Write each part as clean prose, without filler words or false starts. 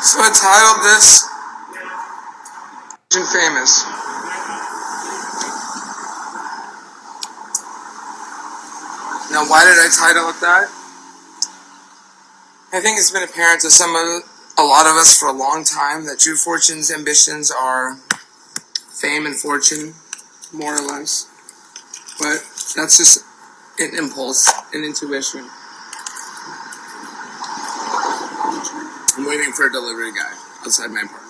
So I titled this Famous. Now, why did I title it that? I think it's been apparent to a lot of us for a long time that Drew Fortune's ambitions are fame and fortune, more or less. But that's just an impulse, an intuition. I'm waiting for a delivery guy outside my apartment.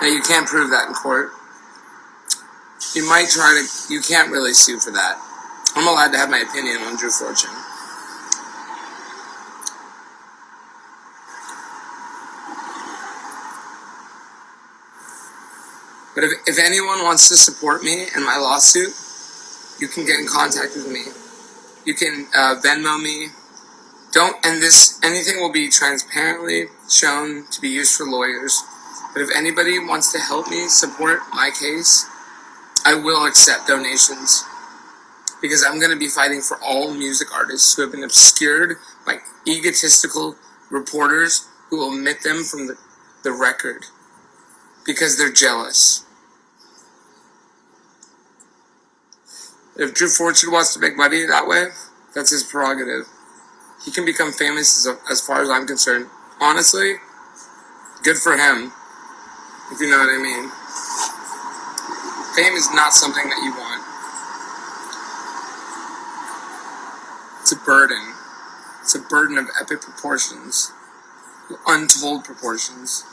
Now, you can't prove that in court. You might try to, you can't really sue for that. I'm allowed to have my opinion on Drew Fortune. But if anyone wants to support me in my lawsuit, you can get in contact with me. You can Venmo me. Anything will be transparently shown to be used for lawyers. But if anybody wants to help me support my case, I will accept donations. Because I'm going to be fighting for all music artists who have been obscured by egotistical reporters who will omit them from the record. Because they're jealous. If Drew Fortune wants to make money that way, that's his prerogative. He can become famous as far as I'm concerned. Honestly, good for him, if you know what I mean. Fame is not something that you want. It's a burden. It's a burden of epic proportions. Untold proportions.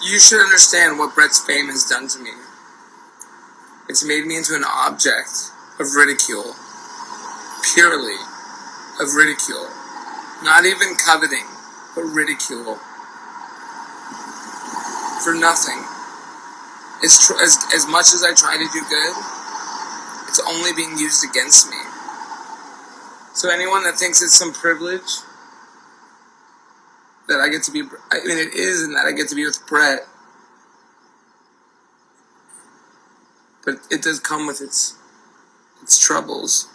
You should understand what Bret's fame has done to me. It's made me into an object of ridicule. Purely of ridicule. Not even coveting, but ridicule. For nothing. As much as I try to do good, it's only being used against me. So anyone that thinks it's some privilege that I get to be, it is, and that I get to be with Bret. But it does come with its troubles.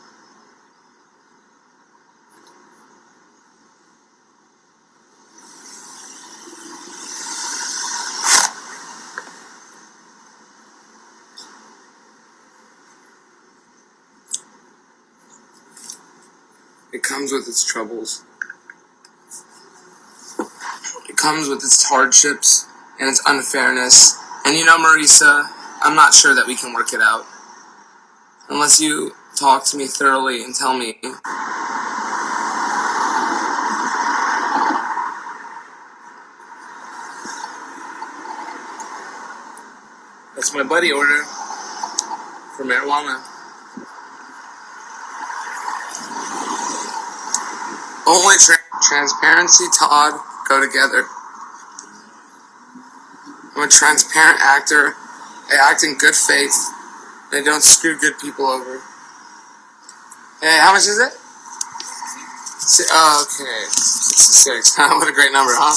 It comes with its troubles. It comes with its hardships and its unfairness. And Marisa, I'm not sure that we can work it out. Unless you talk to me thoroughly and tell me. That's my buddy order for marijuana. Only transparency, Todd, go together. I'm a transparent actor. I act in good faith. And I don't screw good people over. Hey, how much is it? Okay, 66. What a great number, huh?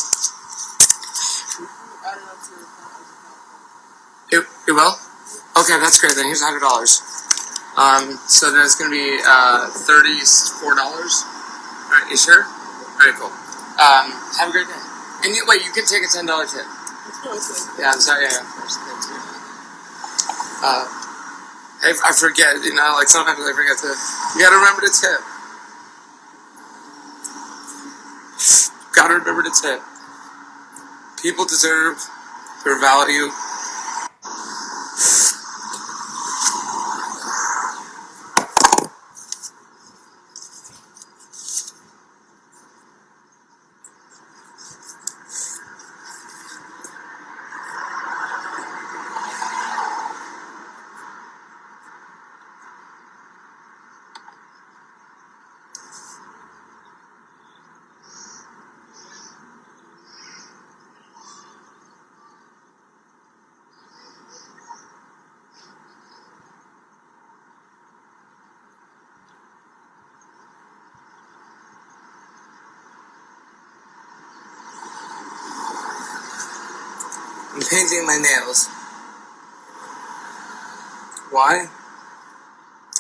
It will? Okay, that's great then. Here's $100. So there's going to be $34. Alright, you sure? Alright, cool. Have a great day. And you can take a $10 tip. Yeah, I'm sorry, yeah, of course. I forget, sometimes I forget to, you gotta remember to tip. Gotta remember to tip. People deserve their value. I'm painting my nails. Why?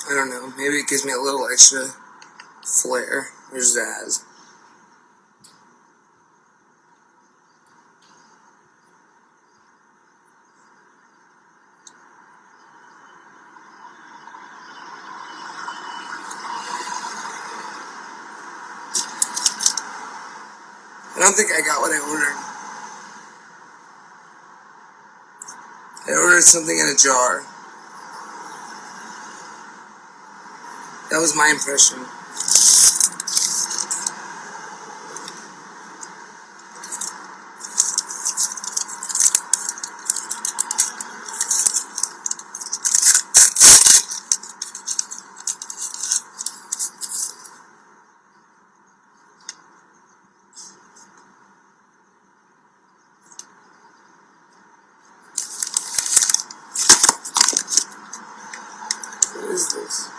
I don't know. Maybe it gives me a little extra flair or zazz. I don't think I got what I ordered. I ordered something in a jar. That was my impression. What is this?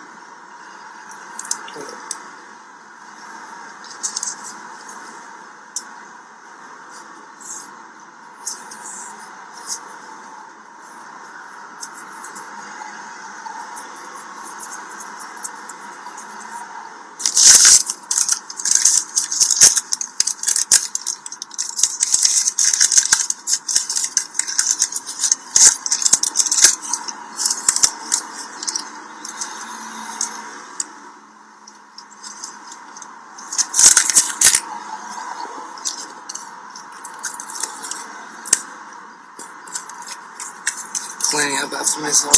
Cleaning up after myself.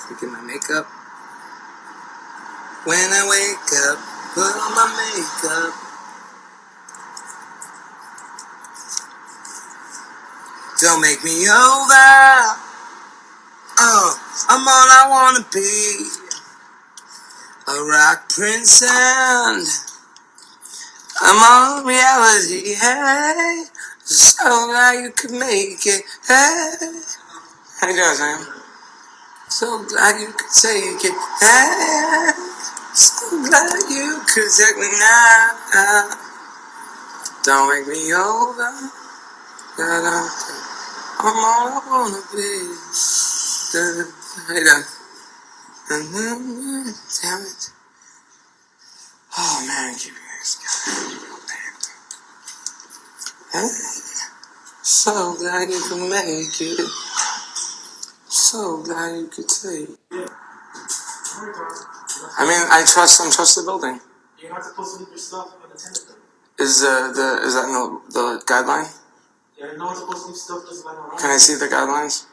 Picking my makeup. When I wake up, put on my makeup. Don't make me over. Oh, I'm all I wanna be. A rock prince and I'm all reality. Hey, so glad you could make it. Hey, how you doing, Sam? So glad you could take it. Hey, so glad you could take me now. Don't make me over. I'm all I wanna be. How you doing? Damn it. Oh man, keep your Hey, so glad you could make it. So glad you could take it. I mean, I trust the building. You're not supposed to leave your stuff unattended though. Is that in the guideline? Yeah, no one's supposed to leave stuff just lying around. Can I see the guidelines?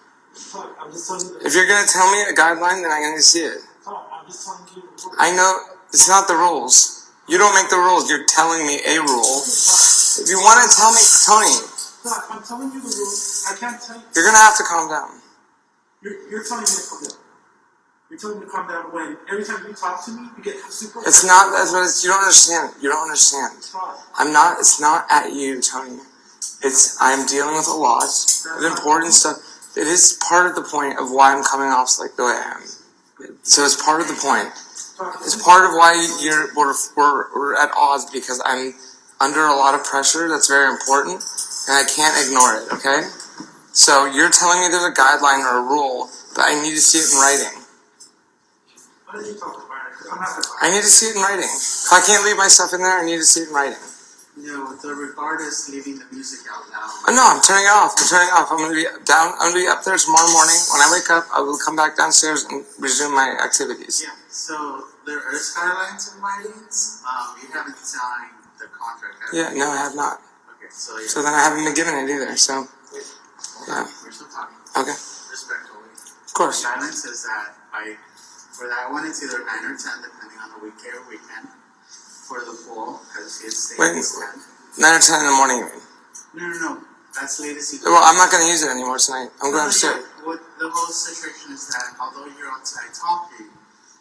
I'm just telling you. If you're gonna tell me a guideline, then I need to see it. I'm just telling you. I know it's not the rules. You don't make the rules. You're telling me a rule. If you want to tell me, Tony. I'm telling you the rules. I can't tell you. You're gonna have to calm down. You're telling me to calm down. You're telling me to calm down when every time you talk to me, you get super. It's not. That's what it's. You don't understand. You don't understand. I'm not. It's not at you, Tony. I'm dealing with a lot of important stuff. It is part of the point of why I'm coming off like the way I am. So it's part of the point. It's part of why we're at odds because I'm under a lot of pressure that's very important and I can't ignore it, okay? So you're telling me there's a guideline or a rule, but I need to see it in writing. What are you talking about? I need to see it in writing. If I can't leave my stuff in there, I need to see it in writing. No, the regard is leaving the music out loud. Oh, no, I'm turning it off. I'm gonna be down. I'm gonna be up there tomorrow morning. When I wake up, I will come back downstairs and resume my activities. Yeah. So there are guidelines and writings. You haven't signed the contract. Yeah. No, I have not. Okay. So yeah. So then I haven't been given it either. So. Yeah. We're still talking. Okay. Respectfully. Of course. The guideline says that for that one it's either 9 or 10 depending on the weekday or weekend. For the pool, because it's Wait, 9 or 10 in the morning, you mean? No. That's latest. Well, I'm not going to use it anymore tonight. I'm going upstairs. What the whole situation is that although you're outside talking,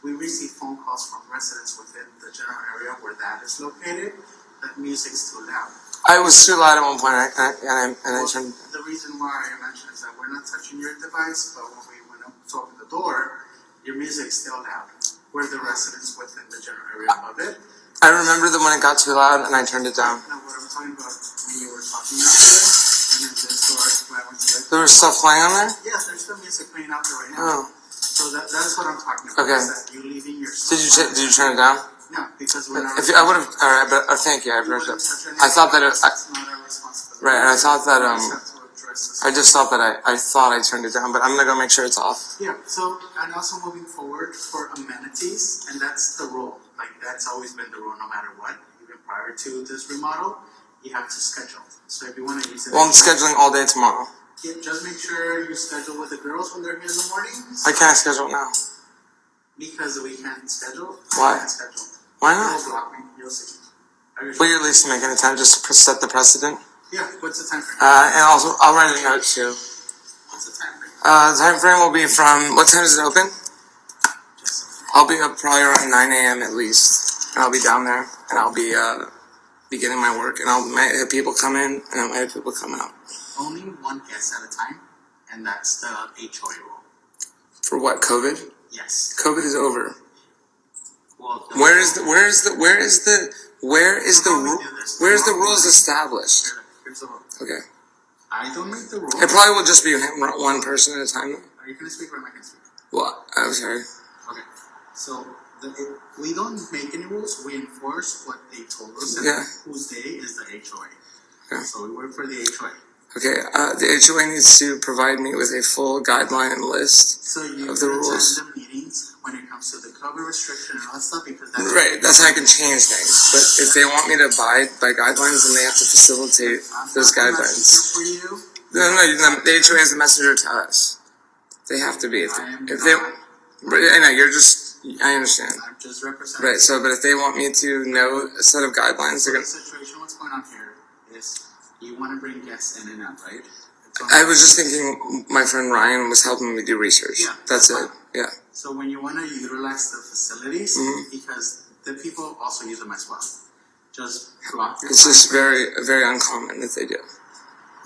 we receive phone calls from residents within the general area where that is located that music's too loud. I was too loud at one point, and I turned. The reason why I mentioned is that we're not touching your device, but when we went up to open the door, your music's still loud. We're the residents within the general area of it. I remember that when it got too loud and I turned it down. Now, what I'm talking about when you were talking out there, And then this door, where I went to the... There was stuff playing on there? Yeah, there's still music playing out there right Oh. now. So that's what I'm talking about. Okay. Is that you leaving your... Did you turn it down? No, because when If I would have, alright, but thank you. I appreciate it. I thought that it's not our responsibility. right, and I thought that We just have to address this. I just thought that I thought I turned it down, but I'm gonna go make sure it's off. Yeah, so, and also moving forward for amenities, and that's the rule. Like, that's always been the rule no matter what. Even prior to this remodel, you have to schedule. So if you want to use it... Well, I'm scheduling all day tomorrow. Yeah, just make sure you schedule with the girls when they're here in the morning. Why can't I schedule it now? Because we can't schedule. Why? We can't schedule. Why You'll not? block me, you'll see. Will you at least make an attempt just to set the precedent? Yeah, what's the time frame? And also, I'll write a note too. What's the time frame? The time frame will be from, what time is it open? I'll be up probably around 9 a.m. at least. And I'll be down there, and I'll be beginning my work, and might have people come in, and I might have people come out. Only one guest at a time, and that's the HOA rule. For what, COVID? Yes. COVID is over. Well, Where is the rules established? Here's the rule. Okay. I don't make the rules. It probably will just be one person at a time though. Are you going to speak or am I going to speak? Well, I'm sorry. Okay. So, we don't make any rules. We enforce what they told us. And Yeah. whose day is the HOA. Yeah. So, we work for the HOA. Okay, the HOA needs to provide me with a full guideline and list So, you of the rules. attend the meetings when it comes to the COVID restriction and all that stuff because that's... Right, that's how I can change things. But if they want me to abide by guidelines, then they have to facilitate those guidelines. For you. No, the HOA is the messenger to us. They have to be. If they, I know, I understand. I'm just representing. Right, so, but if they want me to know a set of guidelines, they're The gonna... situation, what's going on here is you want to bring guests in and out, right? I was just thinking my friend Ryan was helping me do research. Yeah. That's it, yeah. So when you want to utilize the facilities, Mhm. because the people also use them as well, just block your It's just time. very uncommon that they do.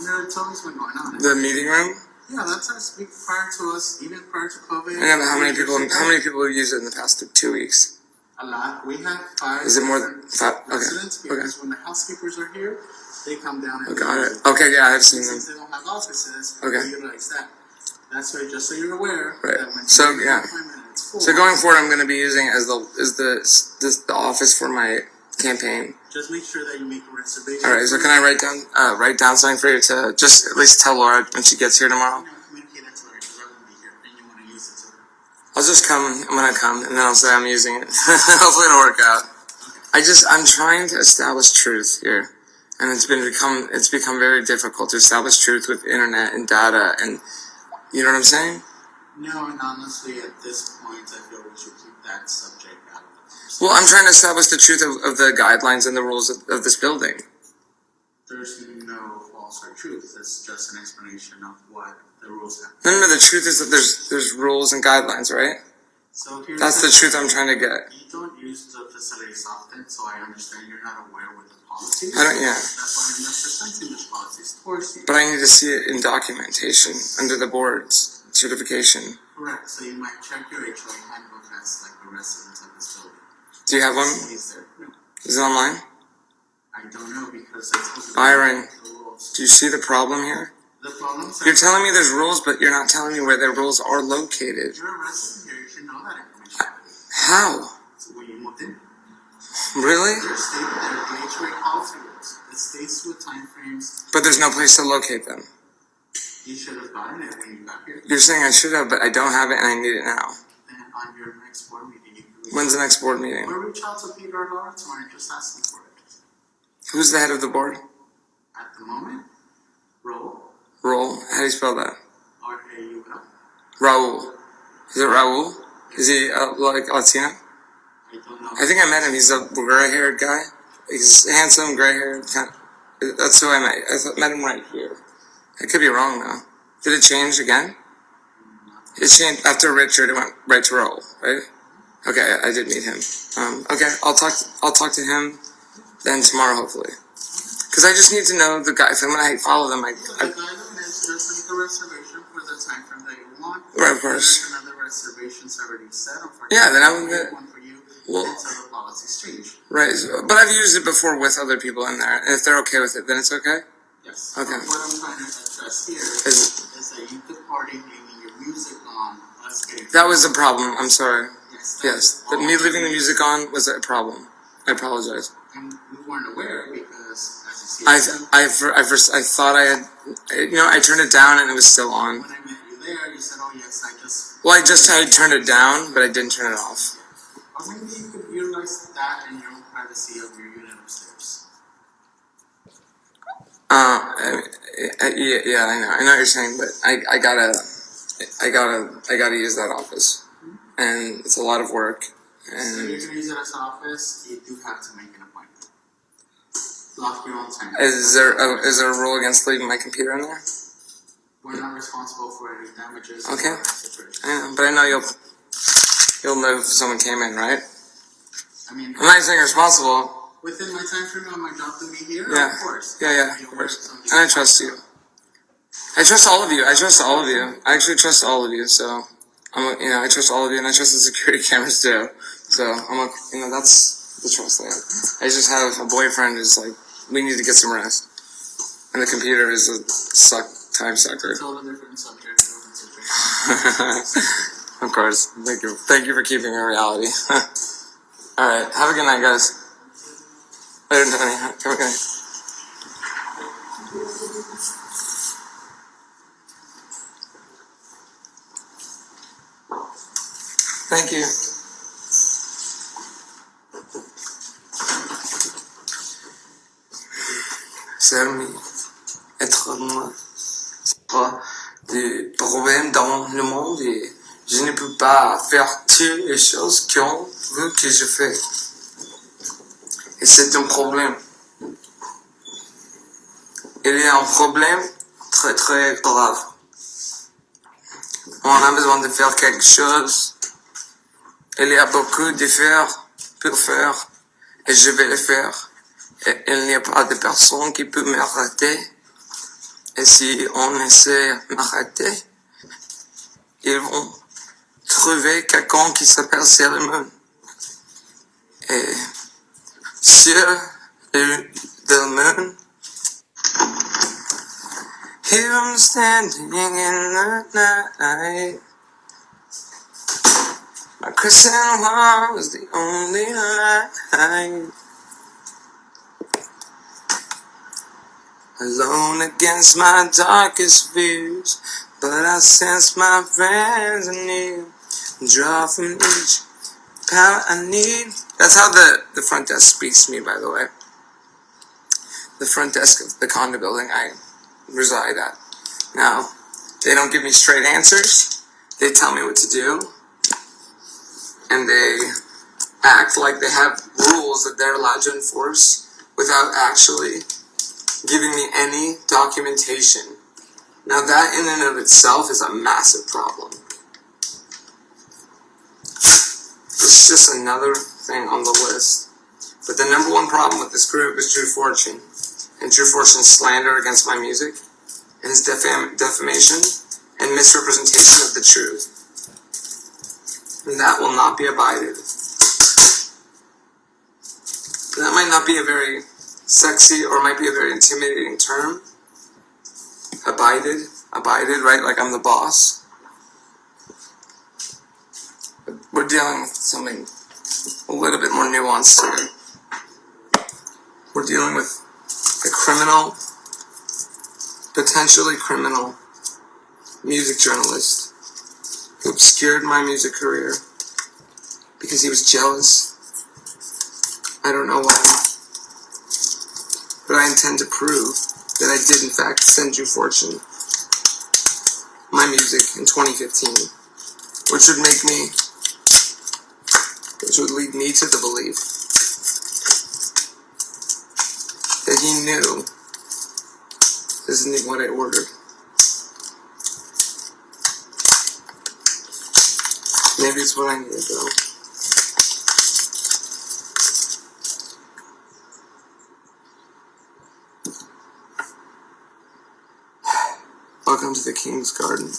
No, it's always been going on. The meeting room? Yeah, that's us. Prior to us, even prior to COVID. I know, but how many 8 years people have used it in the past 2 weeks? A lot. We have 5 Is it more than different 5? Okay. residents because when the housekeepers are here, they come down and Got use it. Okay, yeah, I've seen Since them. they don't have offices, Okay. we utilize that. That's why, just so you're aware, Right. that when So, you make an yeah. appointment and it's full, So going forward, I'm going to be using it as the office for my campaign. just make sure that you make a reservation. All right. So can I write down something for you to just at least tell Laura when she gets here tomorrow? Communicate that to her because I won't be here and you want to use it to her. I'll just come when I come, and then I'll say I'm using it. Hopefully it'll work out. I'm trying to establish truth here, and it's become very difficult to establish truth with internet and data, and you know what I'm saying? No, and honestly, at this point, I feel we should keep that subject out of the conversation. Well, I'm trying to establish the truth of the guidelines and the rules of this building. There's no false or truth. It's just an explanation of what the rules have. No, the truth is that there's rules and guidelines, right? So here's That's the truth I'm trying to get. You don't use the facilities often, so I understand you're not aware with the policies. I don't, yeah. That's why I'm not presenting the policies towards you. But I need to see it in documentation under the board's certification. Correct. So you might check your HOA handbook as like the residents of this building. Do you have one? Is there? No. Is it online? I don't know because it's Byron. the rules. Do you see the problem here? The problems You're telling me there's rules, but you're not telling me where the rules are located. you're a resident here, you should know that information. How? So when you moved in, Really? there's stated there the HOA policy rules. It states with time frames. But there's no place to locate them. You should have gotten it when you got here. You're saying I should have, but I don't have it and I need it now. Then on your next board meeting, you can When's the next board meeting? or reach out to Peter or Laura tomorrow and just ask them for it. Who's the head of the board? At the moment, roll Roll. How do you spell that? R-A-U-L. Raul. Is it Raul? Is he like Latino? I don't know. I think I met him. He's a gray-haired guy. He's handsome, gray-haired. That's who I met. Met him right here. I could be wrong though. Did it change again? It changed after Richard. It went right to Raul, right? Okay, I did meet him. Okay, I'll talk to him then tomorrow, hopefully. Because I just need to know the guys. I'm gonna follow them. So the guideline is just make a reservation for the time frame that you want. Right, of course. There's another reservation's already set. Yeah, then I would get- one for you Well- until the policies change. Right, but I've used it before with other people in there, and if they're okay with it, then it's okay. Yeah. Yes. Okay. What I'm trying to address here is that you departing, leaving your music on, us getting. That was a problem. I'm sorry. Yes. Yes, but me leaving the music on was a problem. I apologize. And we weren't aware because, as you see, I thought I had, I turned it down and it was still on. when I met you there, you said, "Oh yes, I just." Well, I turned it down, but I didn't turn it off. Or maybe you could utilize that in your own privacy of your unit upstairs. Yeah, I know what you're saying, but I gotta use that office, and it's a lot of work. So And you're gonna use it as an office. You do have to make an appointment. Block your own time. is there a rule against leaving my computer in there? We're not responsible for any damages. Okay. Or situations. I know, but I know you'll know if someone came in, right? I mean, I'm not saying you're responsible. within my time frame on my job to be here, Yeah. of course. Yeah, Be of aware course. something- And I trust you. I trust all of you. I actually trust all of you. So I trust all of you, and I trust the security cameras too. So that's the trust I have. I just have a boyfriend who's like, we need to get some rest, and the computer is a time sucker. It's all a different subject, different situation. Of course. Thank you for keeping it reality. All right. Have a good night, guys. Later, Tony. Have a good night. Thank you. Être moi, c'est pas des problèmes dans le monde et je ne peux pas faire toutes les choses qu'on veut que je fais. Et c'est un problème. Il y a un problème très très grave. On a besoin de faire quelque chose. Il y a beaucoup de faire pour faire et je vais le faire. Et il n'y a pas de personne qui peut m'arrêter. Et si on essaie de m'arrêter, ils vont trouver quelqu'un qui s'appelle Solomon. Et sur the moon, here I'm standing in the night. My crescent was the only light. Alone against my darkest fears, but I sense my friends are near. Draw from each power I need. That's how the front desk speaks to me, by the way. The front desk of the condo building I reside at. Now, they don't give me straight answers. They tell me what to do. And they act like they have rules that they're allowed to enforce without actually giving me any documentation. Now that in and of itself is a massive problem. It's just another thing on the list. But the number one problem with this group is Drew Fortune. And Drew Fortune's slander against my music, and his defamation and misrepresentation of the truth. And that will not be abided. That might not be a very sexy or might be a very intimidating term. Abided, right? Like I'm the boss. But we're dealing with something a little bit more nuanced here. We're dealing with a criminal, potentially criminal music journalist who obscured my music career because he was jealous. I don't know why. But I intend to prove that I did in fact send you Fortune my music in 2015, which would lead me to the belief that he knew this isn't what I ordered. Maybe it's what I needed though. Welcome to the King's Garden.